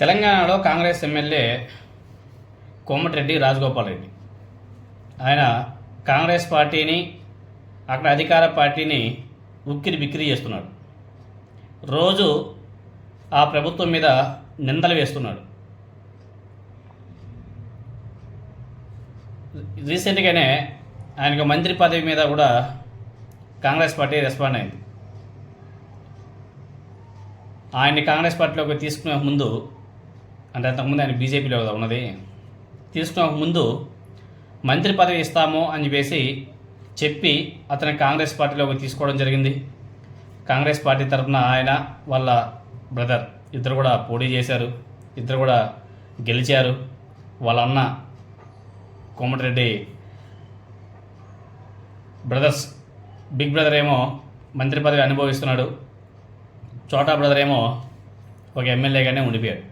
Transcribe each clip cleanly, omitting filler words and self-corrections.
తెలంగాణలో కాంగ్రెస్ ఎమ్మెల్యే కోమటిరెడ్డి రాజగోపాల్ రెడ్డి ఆయన కాంగ్రెస్ పార్టీని అక్కడ అధికార పార్టీని ఉక్కిరి బిక్కిరి చేస్తున్నాడు. రోజు ఆ ప్రభుత్వం మీద నిందలు వేస్తున్నాడు. రీసెంట్గానే ఆయనకు మంత్రి పదవి మీద కూడా కాంగ్రెస్ పార్టీ రెస్పాండ్ అయింది. ఆయన్ని కాంగ్రెస్ పార్టీలోకి తీసుకునే ముందు, అంటే అంతకుముందు ఆయన బీజేపీలో ఉన్నది, తీసుకునే ముందు మంత్రి పదవి ఇస్తాము అని చెప్పి అతని కాంగ్రెస్ పార్టీలోకి తీసుకోవడం జరిగింది. కాంగ్రెస్ పార్టీ తరఫున ఆయన వాళ్ళ బ్రదర్ ఇద్దరు కూడా పోటీ చేశారు, ఇద్దరు కూడా గెలిచారు. వాళ్ళ అన్న కోమటిరెడ్డి బ్రదర్స్, బిగ్ బ్రదర్ ఏమో మంత్రి పదవి అనుభవిస్తున్నాడు, చోటా బ్రదర్ ఏమో ఒక ఎమ్మెల్యేగానే ఉండిపోయాడు.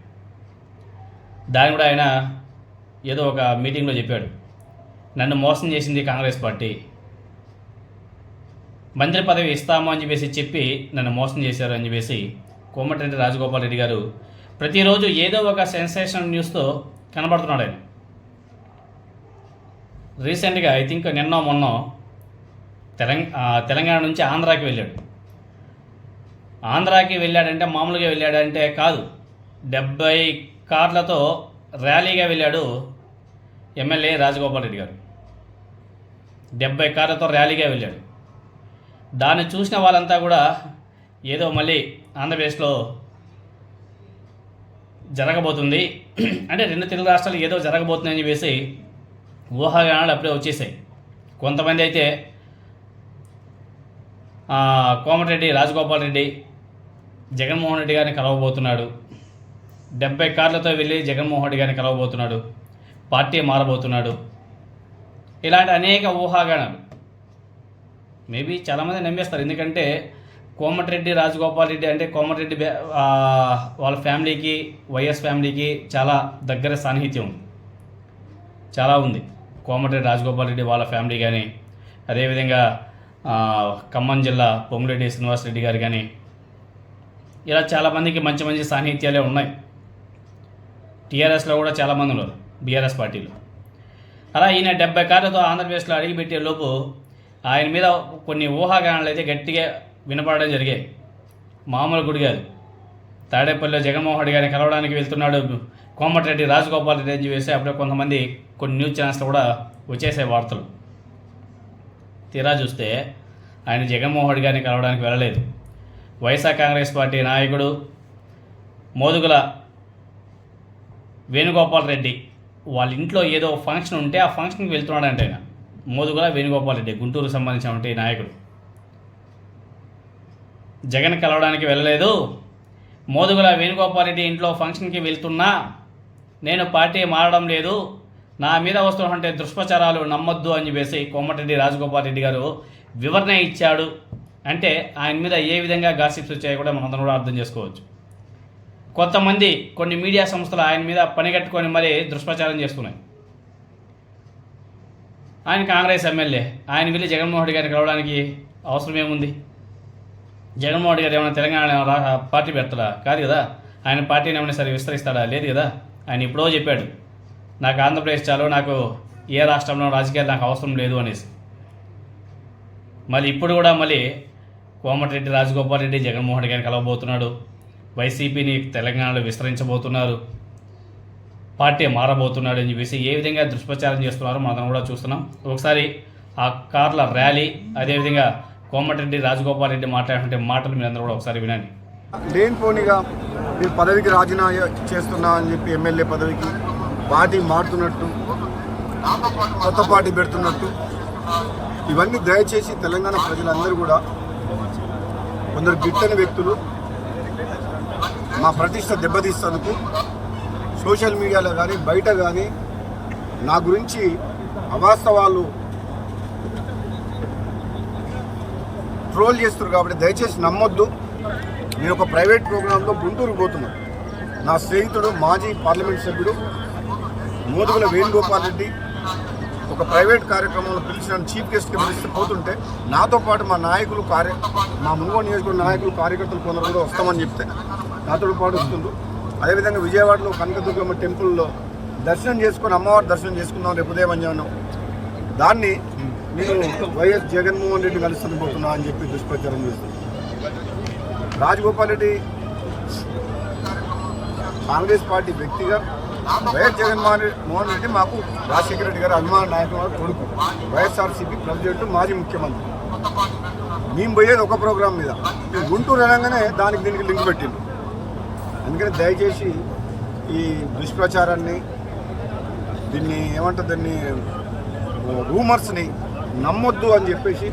దాన్ని కూడా ఆయన ఏదో ఒక మీటింగ్లో చెప్పాడు, నన్ను మోసం చేసింది కాంగ్రెస్ పార్టీ, మంత్రి పదవి ఇస్తాము అని చెప్పి నన్ను మోసం చేశారు అని కోమటిరెడ్డి రాజగోపాల్ రెడ్డి గారు ప్రతిరోజు ఏదో ఒక సెన్సేషనల్ న్యూస్తో కనబడుతున్నాడు. ఆయన రీసెంట్గా ఐ థింక్ నిన్నో మొన్నో తెలంగాణ నుంచి ఆంధ్రాకి వెళ్ళాడు. ఆంధ్రాకి వెళ్ళాడంటే మామూలుగా వెళ్ళాడంటే కాదు, 70 కార్లతో ర్యాలీగా వెళ్ళాడు ఎమ్మెల్యే రాజగోపాల్ రెడ్డి గారు. 70 కార్లతో ర్యాలీగా వెళ్ళాడు. దాన్ని చూసిన వాళ్ళంతా కూడా ఏదో మళ్ళీ ఆంధ్రప్రదేశ్లో జరగబోతుంది అంటే 2 తెలుగు రాష్ట్రాలు ఏదో జరగబోతుందని చెప్పేసి ఊహాగానాలు అప్పుడే వచ్చేసాయి. కొంతమంది అయితే కోమటిరెడ్డి రాజగోపాల్ రెడ్డి జగన్మోహన్ రెడ్డి గారిని కలవబోతున్నాడు, 70 కార్లతో వెళ్ళి జగన్మోహన్ రెడ్డి గారిని కలవబోతున్నాడు, పార్టీ మారబోతున్నాడు, ఇలాంటి అనేక ఊహాగానాలు మేబీ చాలామంది నమ్మేస్తారు. ఎందుకంటే కోమటిరెడ్డి రాజగోపాల్ రెడ్డి అంటే కోమటిరెడ్డి వాళ్ళ ఫ్యామిలీకి, వైఎస్ ఫ్యామిలీకి చాలా దగ్గర సాన్నిహిత్యం చాలా ఉంది. కోమటిరెడ్డి రాజగోపాల్ రెడ్డి వాళ్ళ ఫ్యామిలీ కానీ, అదేవిధంగా ఖమ్మం జిల్లా పొంగులేటి శ్రీనివాసరెడ్డి గారు కానీ, ఇలా చాలామందికి మంచి మంచి సాన్నిహిత్యాలే ఉన్నాయి. టీఆర్ఎస్లో కూడా చాలామంది ఉన్నారు, బీఆర్ఎస్ పార్టీలో. అలా ఈయన 70 కార్లతో ఆంధ్రప్రదేశ్లో అడిగిపెట్టే లోపు ఆయన మీద కొన్ని ఊహాగానాలు అయితే గట్టిగా వినపడడం జరిగాయి. మామూలు గుడి కాదు. తాడేపల్లిలో జగన్మోహన్ రెడ్డి గారిని కలవడానికి వెళ్తున్నాడు కోమటిరెడ్డి రాజగోపాల్ రెడ్డి అని చెప్పేసి అప్పుడే కొంతమంది కొన్ని న్యూస్ ఛానల్స్లో కూడా వచ్చేసాయి వార్తలు. తీరా చూస్తే ఆయన జగన్మోహన్ రెడ్డి గారిని కలవడానికి వెళ్ళలేదు. వైఎస్ఆర్ కాంగ్రెస్ పార్టీ నాయకుడు మోదుగుల వేణుగోపాల్ రెడ్డి వాళ్ళ ఇంట్లో ఏదో ఫంక్షన్ ఉంటే ఆ ఫంక్షన్కి వెళ్తున్నాడంటే ఆయన. మోదుగుల వేణుగోపాల్ రెడ్డి గుంటూరుకు సంబంధించినటువంటి నాయకుడు. జగన్ కలవడానికి వెళ్ళలేదు, మోదుగుల వేణుగోపాల్ రెడ్డి ఇంట్లో ఫంక్షన్కి వెళ్తున్నా, నేను పార్టీ మారడం లేదు, నా మీద వస్తున్నటువంటి దుష్ప్రచారాలు నమ్మొద్దు అని చెప్పేసి కోమటిరెడ్డి రాజగోపాల్ రెడ్డి గారు వివరణ ఇచ్చాడు. అంటే ఆయన మీద ఏ విధంగా గాసిప్స్ వచ్చాయో కూడా మనందరం కూడా అర్థం చేసుకోవచ్చు. కొంతమంది కొన్ని మీడియా సంస్థలు ఆయన మీద పనిగట్టుకొని మరీ దుష్ప్రచారం చేస్తున్నాయి. ఆయన కాంగ్రెస్ ఎమ్మెల్యే, ఆయన వెళ్ళి జగన్మోహన్ రెడ్డి గారిని కలవడానికి అవసరం ఏముంది? జగన్మోహన్ రెడ్డి గారు ఏమైనా తెలంగాణ పార్టీ పెడతాడా? కాదు కదా. ఆయన పార్టీని ఏమైనా సరే విస్తరిస్తాడా? లేదు కదా. ఆయన ఎప్పుడో చెప్పాడు, నాకు ఆంధ్రప్రదేశ్ చాలు, నాకు ఏ రాష్ట్రంలో రాజకీయాలు నాకు అవసరం లేదు అనేసి. మళ్ళీ ఇప్పుడు కూడా మళ్ళీ కోమటిరెడ్డి రాజగోపాల్ రెడ్డి జగన్మోహన్ రెడ్డి గారిని కలవబోతున్నాడు, వైసీపీని తెలంగాణలో విస్తరించబోతున్నారు, పార్టీ మారబోతున్నాడు అని చెప్పేసి ఏ విధంగా దుష్ప్రచారం చేస్తున్నారో మనం కూడా చూస్తున్నాం. ఒకసారి ఆ కార్ల ర్యాలీ, అదేవిధంగా కోమటిరెడ్డి రాజగోపాల్ రెడ్డి మాట్లాడే మాటలు మీరు అందరూ కూడా ఒకసారి వినండి. లేనిపోనిగా నేను పదవికి రాజీనామా చేస్తున్నా అని చెప్పి ఎమ్మెల్యే పదవికి పార్టీ మారుతున్నట్టు, కొత్త పార్టీ పెడుతున్నట్టు, ఇవన్నీ దయచేసి తెలంగాణ ప్రజలందరూ కూడా, కొందరు గిట్టని వ్యక్తులు మా ప్రతిష్ట దెబ్బతీస్తేందుకు సోషల్ మీడియాలో కానీ బయట కానీ నా గురించి అవాస్తవాలు ట్రోల్ చేస్తున్నారు. కాబట్టి దయచేసి నమ్మొద్దు. నేను ఒక ప్రైవేట్ ప్రోగ్రాంలో గుంటూరు పోతున్నాను. నా స్నేహితుడు మాజీ పార్లమెంట్ సభ్యుడు మోదుగుల వేణుగోపాల్ రెడ్డి ఒక ప్రైవేట్ కార్యక్రమంలో పిలిచిన చీఫ్ గెస్ట్కి పిలిస్తే పోతుంటే నాతో పాటు మా నాయకులు మా మునుగోడు నియోజకవర్గ నాయకులు కార్యకర్తలు కొందరు కూడా వస్తామని చెప్తే నాతో పాటు వస్తుండ్రు. అదేవిధంగా విజయవాడలో కనకదుర్గమ్మ టెంపుల్లో దర్శనం చేసుకొని అమ్మవారి దర్శనం చేసుకుందాం రేపు ఉదయం మధ్యాహ్నం. దాన్ని నేను వైఎస్ జగన్మోహన్ రెడ్డి కలుస్తాను పోతున్నా అని చెప్పి దుష్ప్రచారం చేస్తున్నాను. రాజగోపాల్ రెడ్డి కాంగ్రెస్ పార్టీ వ్యక్తిగా, వైఎస్ జగన్మోహన్ రెడ్డి మాకు రాజశేఖర రెడ్డి గారు అభిమాన నాయకుడు కొడుకు, వైఎస్ఆర్సీపీ ప్రెసిడెంట్, మాజీ ముఖ్యమంత్రి. మేము పోయేది ఒక ప్రోగ్రాం మీద, గుంటూరు అనగానే దానికి దీనికి లింక్ పెట్టింది. అందుకని దయచేసి ఈ దుష్ప్రచారాన్ని, దీన్ని ఏమంటారు, దాన్ని రూమర్స్ని నమ్మొద్దు అని చెప్పేసి